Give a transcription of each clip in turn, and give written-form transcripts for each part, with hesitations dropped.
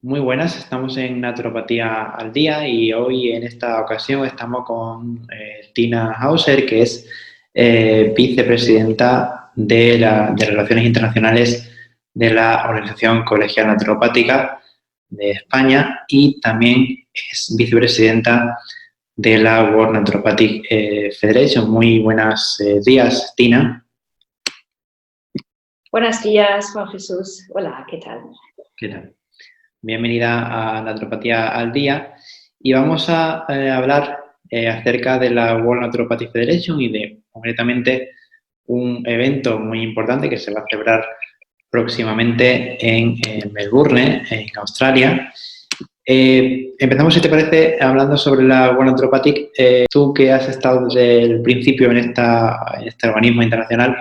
Muy buenas, estamos en Naturopatía al Día y hoy en esta ocasión estamos con Tina Hauser, que es vicepresidenta de Relaciones Internacionales de la Organización Colegial Naturopática de España y también es vicepresidenta de la World Naturopathic Federation. Muy buenos días, Tina. Buenos días, Juan Jesús. Hola, ¿qué tal? ¿Qué tal? Bienvenida a Naturopatía al Día y vamos a hablar acerca de la World Naturopathic Federation y de concretamente un evento muy importante que se va a celebrar próximamente en Melbourne, en Australia. Empezamos, si te parece, hablando sobre la World Naturopathic. Tú que has estado desde el principio en este organismo internacional,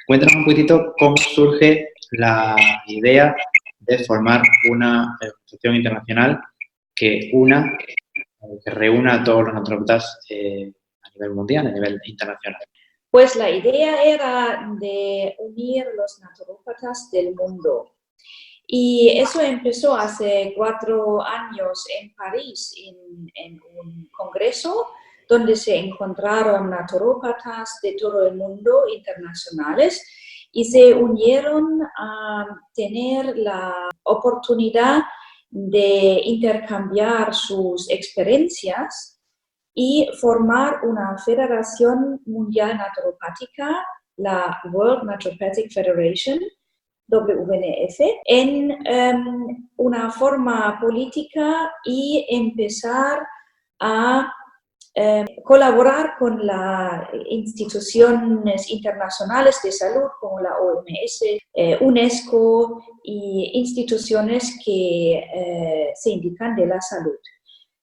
cuéntanos un poquitito cómo surge la idea de formar una organización internacional que reúna a todos los naturópatas a nivel mundial, a nivel internacional. Pues la idea era de unir los naturópatas del mundo. Y eso empezó hace 4 años en París, en un congreso donde se encontraron naturópatas de todo el mundo internacionales y se unieron a tener la oportunidad de intercambiar sus experiencias y formar una federación mundial naturopática, la World Naturopathic Federation, WNF, en una forma política y empezar a colaborar con las instituciones internacionales de salud como la OMS, UNESCO y instituciones que se indican de la salud.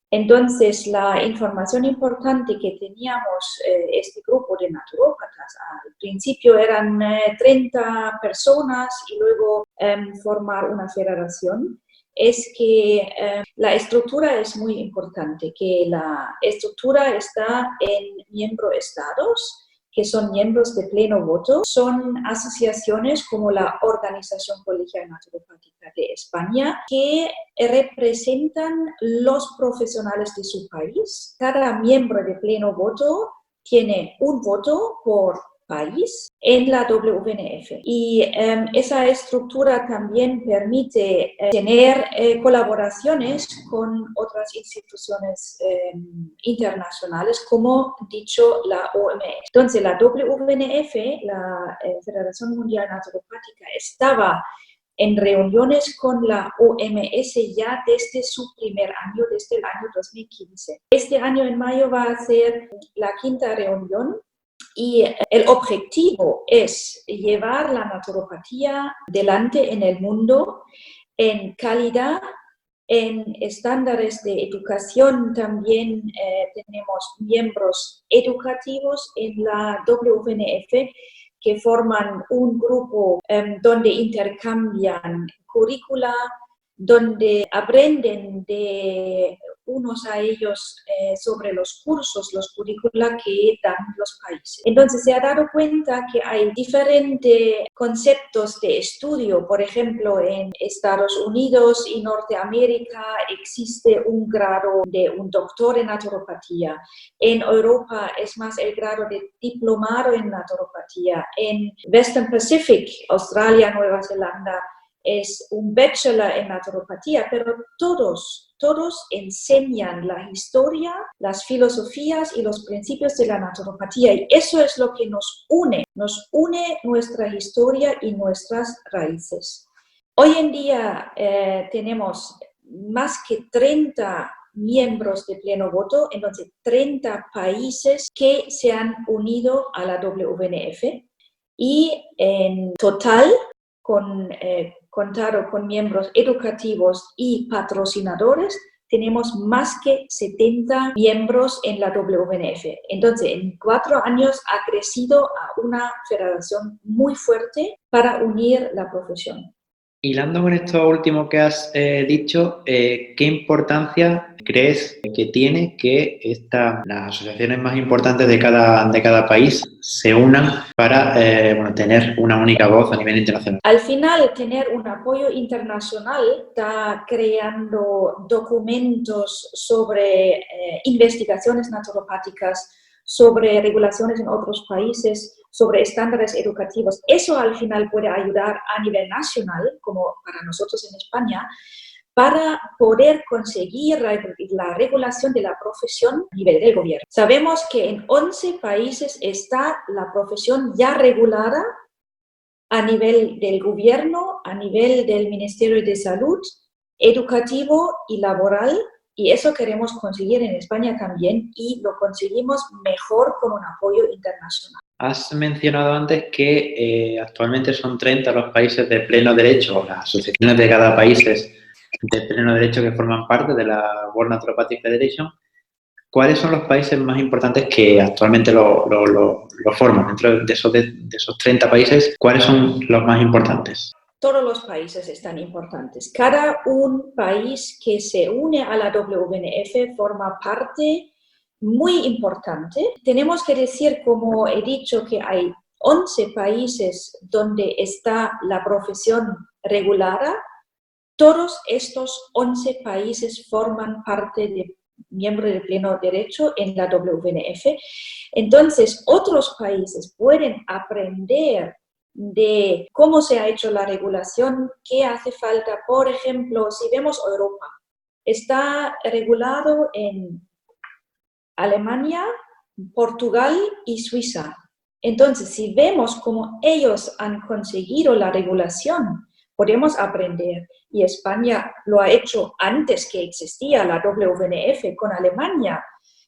Entonces, la información importante que teníamos este grupo de naturópatas, al principio eran 30 personas y luego formar una federación, es que la estructura es muy importante, que la estructura está en miembro-estados, que son miembros de pleno voto, son asociaciones como la Organización Colegial Naturopática de España, que representan los profesionales de su país. Cada miembro de pleno voto tiene un voto por país en la WNF. Y esa estructura también permite tener colaboraciones con otras instituciones internacionales, como dicho la OMS. Entonces, la WNF, la Federación Mundial Naturopática, estaba en reuniones con la OMS ya desde su primer año, desde el año 2015. Este año en mayo va a ser la 5ª reunión y el objetivo es llevar la naturopatía delante en el mundo en calidad, en estándares de educación. También tenemos miembros educativos en la WNF que forman un grupo donde intercambian currícula, donde aprenden de unos a ellos sobre los cursos, los currícula que dan los países. Entonces se ha dado cuenta que hay diferentes conceptos de estudio. Por ejemplo, en Estados Unidos y Norteamérica existe un grado de un doctor en naturopatía. En Europa es más el grado de diplomado en naturopatía. En Western Pacific, Australia, Nueva Zelanda, es un bachelor en naturopatía, pero todos enseñan la historia, las filosofías y los principios de la naturopatía, y eso es lo que nos une nuestra historia y nuestras raíces. Hoy en día tenemos más que 30 miembros de pleno voto, entonces 30 países que se han unido a la WNF, y en total, contado con miembros educativos y patrocinadores, tenemos más que 70 miembros en la WNF. Entonces, en 4 años ha crecido a una federación muy fuerte para unir la profesión. Hilando con esto último que has dicho, ¿qué importancia crees que tiene que las asociaciones más importantes de cada país se unan para tener una única voz a nivel internacional? Al final, tener un apoyo internacional está creando documentos sobre investigaciones naturopáticas, sobre regulaciones en otros países, sobre estándares educativos. Eso al final puede ayudar a nivel nacional, como para nosotros en España, para poder conseguir la regulación de la profesión a nivel del gobierno. Sabemos que en 11 países está la profesión ya regulada a nivel del gobierno, a nivel del Ministerio de Salud, educativo y laboral, y eso queremos conseguir en España también, y lo conseguimos mejor con un apoyo internacional. Has mencionado antes que actualmente son 30 los países de pleno derecho, las asociaciones de cada país de pleno derecho que forman parte de la World Naturopathic Federation. ¿Cuáles son los países más importantes que actualmente lo forman? Dentro de esos 30 países, ¿cuáles son los más importantes? Todos los países están importantes. Cada un país que se une a la WNF forma parte muy importante. Tenemos que decir, como he dicho, que hay 11 países donde está la profesión regulada. Todos estos 11 países forman parte de miembros de pleno derecho en la WNF. Entonces, otros países pueden aprender de cómo se ha hecho la regulación, qué hace falta. Por ejemplo, si vemos Europa, está regulado en Alemania, Portugal y Suiza. Entonces, si vemos cómo ellos han conseguido la regulación, podemos aprender. Y España lo ha hecho antes que existía la WNF con Alemania.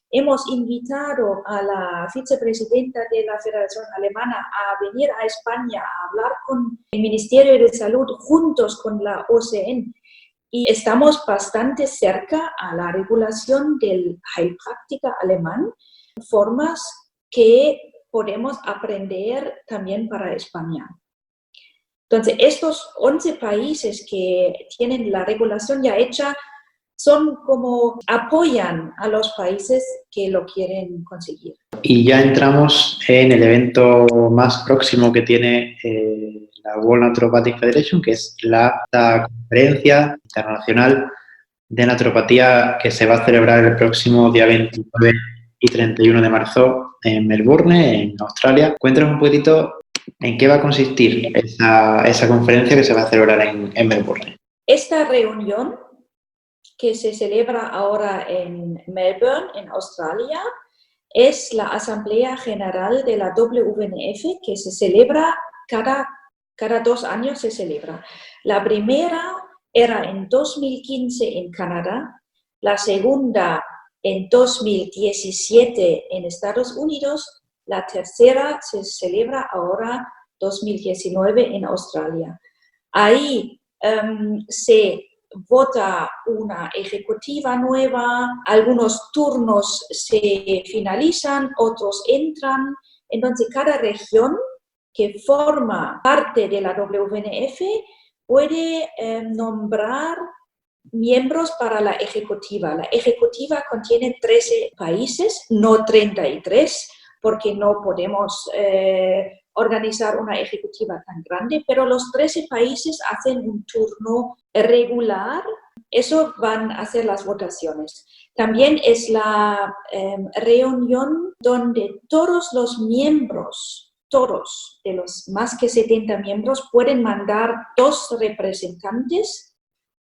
Hemos invitado a la vicepresidenta de la Federación Alemana a venir a España a hablar con el Ministerio de Salud juntos con la OCN. Y estamos bastante cerca a la regulación del Heilpraktiker alemán, formas que podemos aprender también para España. Entonces, estos 11 países que tienen la regulación ya hecha son como apoyan a los países que lo quieren conseguir. Y ya entramos en el evento más próximo que tiene la World Naturopathic Federation, que es la conferencia internacional de naturopatía que se va a celebrar el próximo día 29 y 31 de marzo en Melbourne, en Australia. Cuéntanos un poquitito en qué va a consistir esa conferencia que se va a celebrar en Melbourne. Esta reunión que se celebra ahora en Melbourne, en Australia, es la Asamblea General de la WNF que se celebra cada 2 años se celebra. La primera era en 2015 en Canadá, la segunda en 2017 en Estados Unidos, la tercera se celebra ahora 2019 en Australia. Ahí se vota una ejecutiva nueva, algunos turnos se finalizan, otros entran. Entonces, cada región que forma parte de la WNF puede nombrar miembros para la ejecutiva. La ejecutiva contiene 13 países, no 33, porque no podemos organizar una ejecutiva tan grande, pero los 13 países hacen un turno regular. Eso van a ser las votaciones. También es la reunión donde todos los miembros, todos de los más que 70 miembros, pueden mandar 2 representantes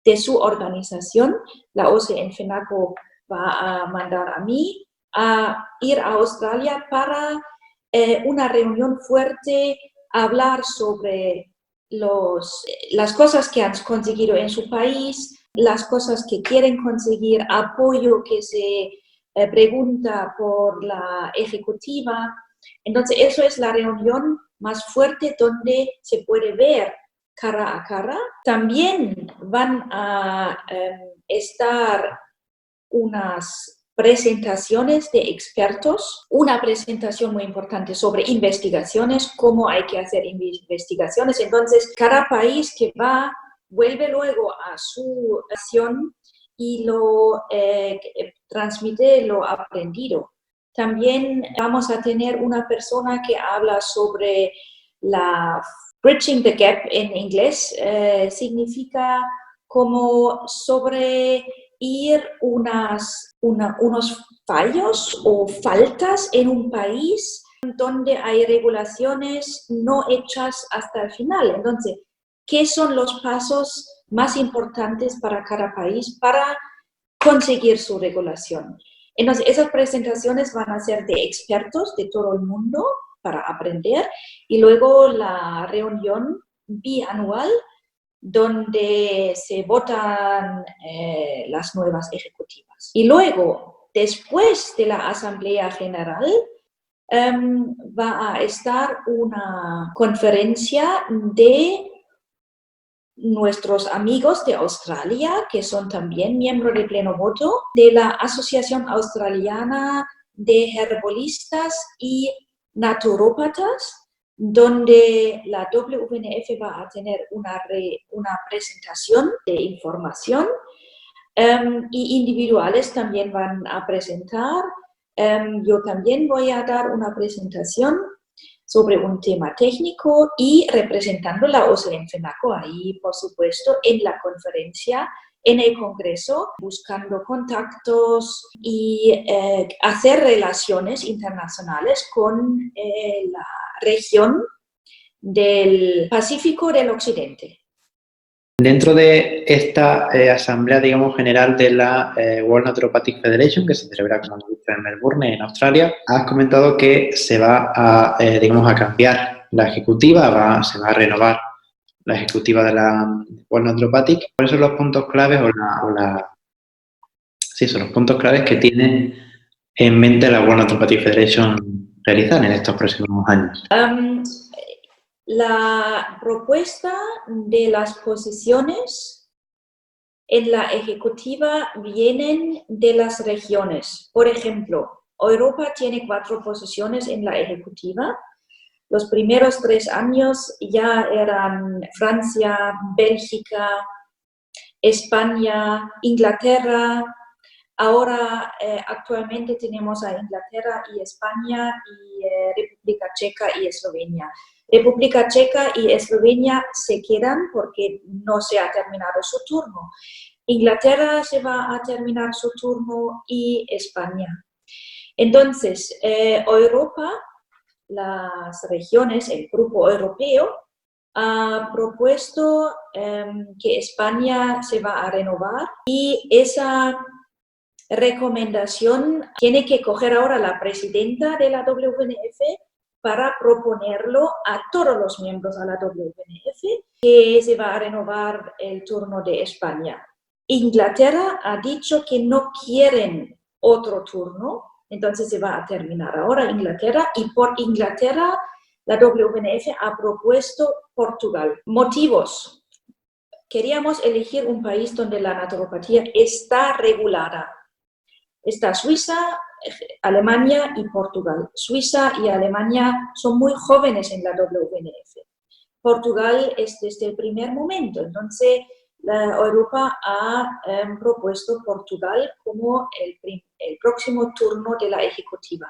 de su organización. La OCN FENACO va a mandar a mí a ir a Australia para una reunión fuerte, hablar sobre las cosas que han conseguido en su país, las cosas que quieren conseguir, apoyo que se pregunta por la ejecutiva. Entonces, eso es la reunión más fuerte donde se puede ver cara a cara. También van a estar unas presentaciones de expertos, una presentación muy importante sobre investigaciones, cómo hay que hacer investigaciones. Entonces, cada país que va vuelve luego a su nación y transmite lo aprendido. También vamos a tener una persona que habla sobre la bridging the gap en inglés, significa como sobre ir unos fallos o faltas en un país donde hay regulaciones no hechas hasta el final. Entonces, ¿qué son los pasos más importantes para cada país para conseguir su regulación? Entonces, esas presentaciones van a ser de expertos de todo el mundo para aprender y luego la reunión bianual donde se votan las nuevas ejecutivas. Y luego, después de la Asamblea General, va a estar una conferencia de nuestros amigos de Australia, que son también miembros de pleno voto, de la Asociación Australiana de Herbolistas y Naturópatas, donde la WNF va a tener una presentación de información y individuales también van a presentar. Yo también voy a dar una presentación sobre un tema técnico y representando la OSLE FENACO ahí, por supuesto, en la conferencia, en el Congreso, buscando contactos y hacer relaciones internacionales con la región del Pacífico del Occidente. Dentro de esta asamblea, digamos, general de la World Naturopathic Federation, que se celebra, como hemos visto, en Melbourne, en Australia, has comentado que se va a, digamos, a cambiar la ejecutiva, se va a renovar la ejecutiva de la World Naturopathic. ¿Cuáles son los puntos claves sí, son los puntos claves que tiene en mente la World Naturopathic Federation realizar en estos próximos años? La propuesta de las posiciones en la ejecutiva vienen de las regiones. Por ejemplo, Europa tiene 4 posiciones en la ejecutiva. Los primeros 3 años ya eran Francia, Bélgica, España, Inglaterra. Ahora, actualmente tenemos a Inglaterra y España y República Checa y Eslovenia. República Checa y Eslovenia se quedan porque no se ha terminado su turno. Inglaterra se va a terminar su turno y España. Entonces, Europa, las regiones, el grupo europeo, ha propuesto que España se va a renovar y esa recomendación tiene que coger ahora la presidenta de la WNF para proponerlo a todos los miembros de la WNF, que se va a renovar el turno de España. Inglaterra ha dicho que no quieren otro turno, entonces se va a terminar ahora Inglaterra y por Inglaterra la WNF ha propuesto Portugal. Motivos. Queríamos elegir un país donde la naturopatía está regulada. Está Suiza, Alemania y Portugal. Suiza y Alemania son muy jóvenes en la WNF. Portugal es desde el primer momento. Entonces, Europa ha propuesto Portugal como el próximo turno de la ejecutiva.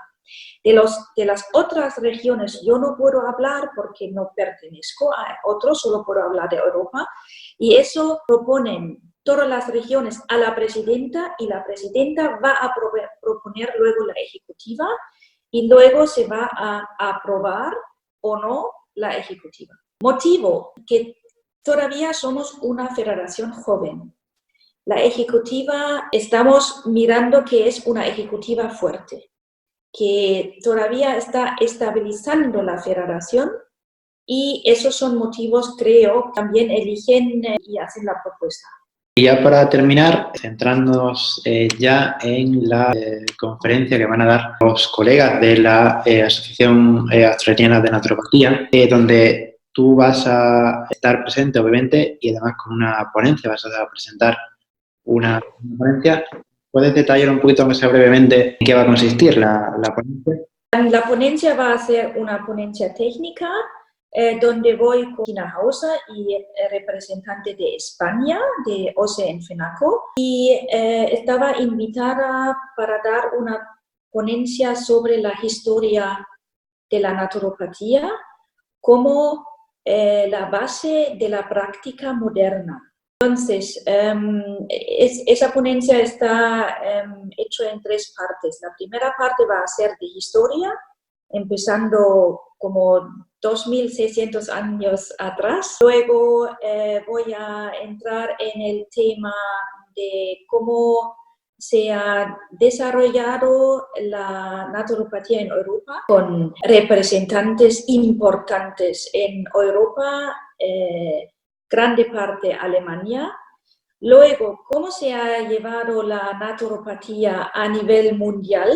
De las otras regiones yo no puedo hablar porque no pertenezco a otros, solo puedo hablar de Europa. Y eso proponen todas las regiones a la presidenta y la presidenta va a proponer luego la ejecutiva y luego se va a aprobar o no la ejecutiva. Motivo, que todavía somos una federación joven. La ejecutiva, estamos mirando que es una ejecutiva fuerte, que todavía está estabilizando la federación y esos son motivos, creo, también eligen y hacen la propuesta. Y ya para terminar, centrándonos ya en la conferencia que van a dar los colegas de la Asociación Australiana de Naturopatía, donde tú vas a estar presente, obviamente, y además con una ponencia, vas a presentar una ponencia. ¿Puedes detallar un poquito, aunque sea brevemente, en qué va a consistir la ponencia? La ponencia va a ser una ponencia técnica donde voy con Tina Hauser y representante de España, de OCE en FENACO, y estaba invitada para dar una ponencia sobre la historia de la naturopatía como la base de la práctica moderna. Entonces, esa ponencia está hecha en 3 partes. La primera parte va a ser de historia, empezando como 2600 años atrás. Luego voy a entrar en el tema de cómo se ha desarrollado la naturopatía en Europa con representantes importantes en Europa, grande parte Alemania. Luego, cómo se ha llevado la naturopatía a nivel mundial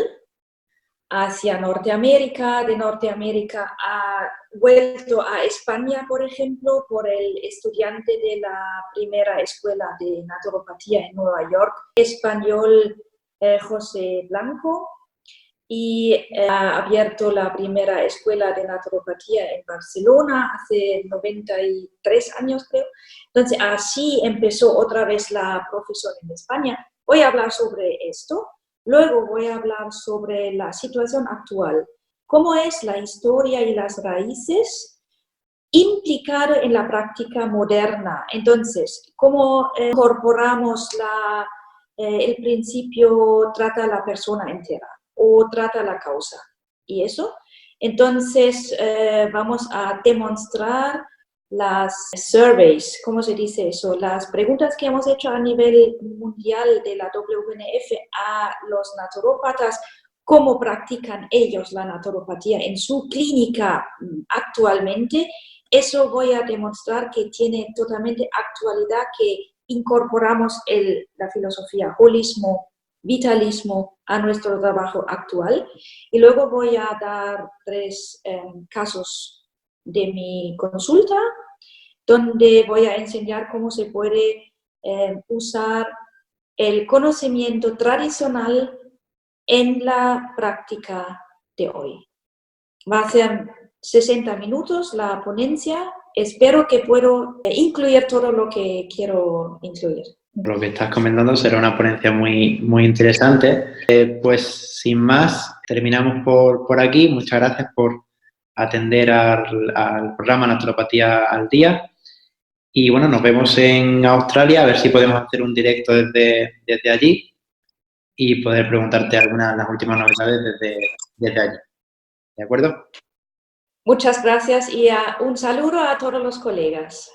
hacia Norteamérica, de Norteamérica ha vuelto a España, por ejemplo, por el estudiante de la primera escuela de naturopatía en Nueva York, español José Blanco, y ha abierto la primera escuela de naturopatía en Barcelona hace 93 años, creo. Entonces, así empezó otra vez la profesión en España. Voy a hablar sobre esto. Luego voy a hablar sobre la situación actual, cómo es la historia y las raíces implicado en la práctica moderna. Entonces, cómo incorporamos el principio trata a la persona entera o trata la causa y eso. Entonces, vamos a demostrar las surveys, ¿cómo se dice eso? Las preguntas que hemos hecho a nivel mundial de la WNF a los naturópatas, cómo practican ellos la naturopatía en su clínica actualmente. Eso voy a demostrar que tiene totalmente actualidad, que incorporamos la filosofía holismo, vitalismo a nuestro trabajo actual. Y luego voy a dar 3 casos de mi consulta, donde voy a enseñar cómo se puede usar el conocimiento tradicional en la práctica de hoy. Va a ser 60 minutos la ponencia. Espero que puedo incluir todo lo que quiero incluir. Lo que estás comentando será una ponencia muy, muy interesante. Pues sin más, terminamos por aquí. Muchas gracias por atender al programa Naturopatía al Día. Y bueno, nos vemos en Australia, a ver si podemos hacer un directo desde allí y poder preguntarte algunas de las últimas novedades desde allí. ¿De acuerdo? Muchas gracias y un saludo a todos los colegas.